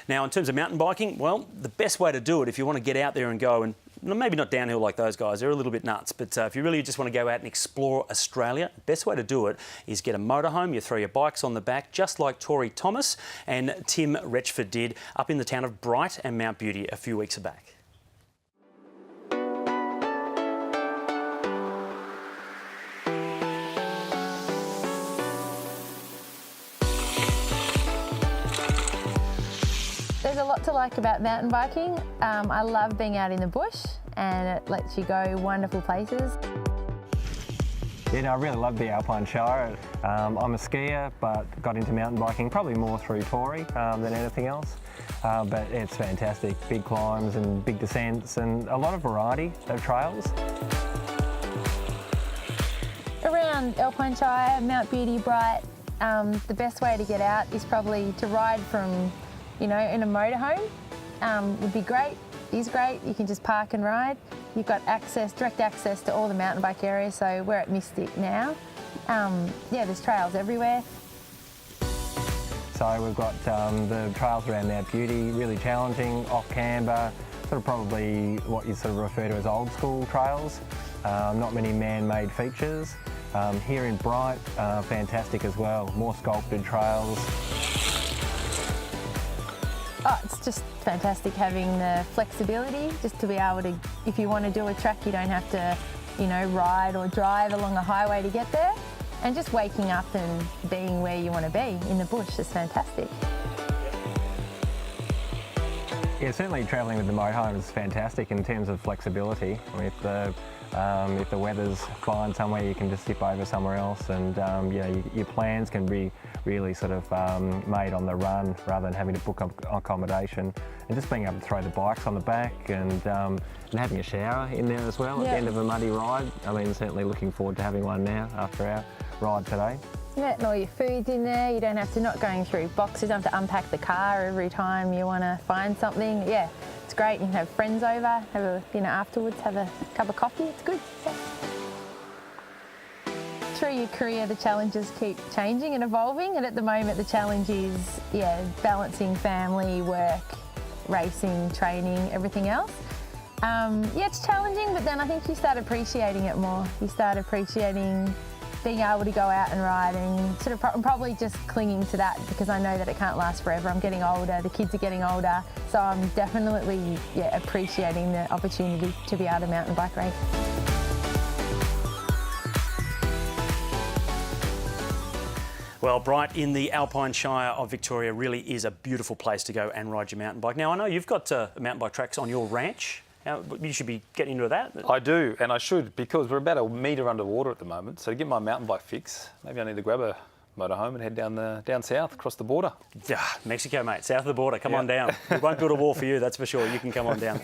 Now, in terms of mountain biking, well, the best way to do it if you want to get out there and go and maybe not downhill like those guys, they're a little bit nuts, but if you really just want to go out and explore Australia, the best way to do it is get a motorhome, you throw your bikes on the back, just like Tori Thomas and Tim Retchford did up in the town of Bright and Mount Beauty a few weeks back. There's a lot to like about mountain biking. I love being out in the bush and it lets you go wonderful places. Yeah, no, I really love the Alpine Shire. I'm a skier, but got into mountain biking probably more through Tori than anything else. But it's fantastic. Big climbs and big descents and a lot of variety of trails. Around Alpine Shire, Mount Beauty, Bright, the best way to get out is probably to ride from, in a motorhome. Would be great, is great. You can just park and ride. You've got direct access to all the mountain bike areas, so we're at Mystic now. Yeah, there's trails everywhere. So we've got the trails around Mount Beauty, really challenging, off camber, sort of probably what you sort of refer to as old school trails. Not many man-made features. Here in Bright, fantastic as well, more sculpted trails. Oh, it's just fantastic having the flexibility just to be able to, if you want to do a track, you don't have to, ride or drive along a highway to get there. And just waking up and being where you want to be in the bush is fantastic. Yeah, certainly travelling with the motorhome is fantastic in terms of flexibility. I mean, if the weather's fine somewhere, you can just zip over somewhere else, and your plans can be really sort of made on the run rather than having to book accommodation. And just being able to throw the bikes on the back and having a shower in there as well at the end of a muddy ride. I mean, certainly looking forward to having one now after our ride today. Yeah, and all your food's in there. You don't have to, not going through boxes, you don't have to unpack the car every time you want to find something. Yeah, it's great. You can have friends over, have afterwards, have a cup of coffee. It's good. Yeah. Through your career, the challenges keep changing and evolving, and at the moment the challenge is, balancing family, work, racing, training, everything else. It's challenging, but then I think you start appreciating it more. You start appreciating being able to go out and ride, and sort of I'm probably just clinging to that because I know that it can't last forever. I'm getting older, the kids are getting older, so I'm definitely appreciating the opportunity to be able to mountain bike race. Well, Bright in the Alpine Shire of Victoria really is a beautiful place to go and ride your mountain bike. Now, I know you've got mountain bike tracks on your ranch. You should be getting into that. I do, and I should, because we're about a metre underwater at the moment. So to get my mountain bike fix, maybe I need to grab a motorhome and head down south, across the border. Yeah, Mexico, mate, south of the border. Come on down. We won't build a wall for you, that's for sure. You can come on down.